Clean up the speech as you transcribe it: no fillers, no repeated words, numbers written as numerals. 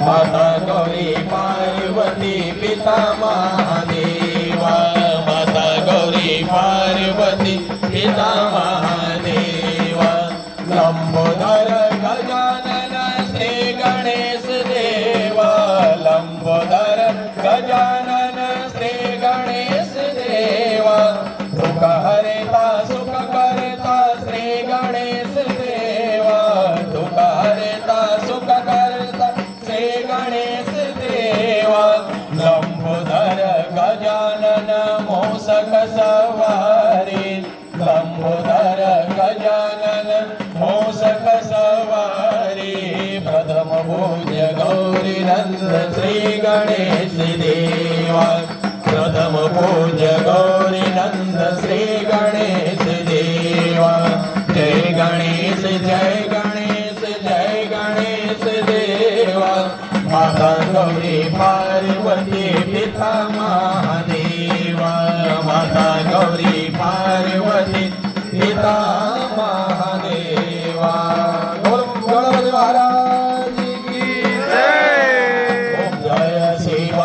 माता गौरी पार्वती पिता महादेवा माता गौरी पार्वती पिता महादेवा लंबोदर गजानन श्री गणेश देवा लंबोदर गजानन श्री गणेश देवा दुःख हरता सुख करता श्री गणेश देवा दुःख हरता सुख करता श्री गणेश देवा लंबोदर गजानन मूषक सवारी लंबोदर गजानन मूषक सवारी प्रथम पूज्य गौरी नंद श्री गणेश देवा प्रथम पूज्य गौरी नंद श्री गणेश देवा जय गणेश जय गणेश जय गणेश देवा माता गौरी पार्वती पिता महादेवा माता गौरी पार्वती पिता महादेवा गणपती महाराज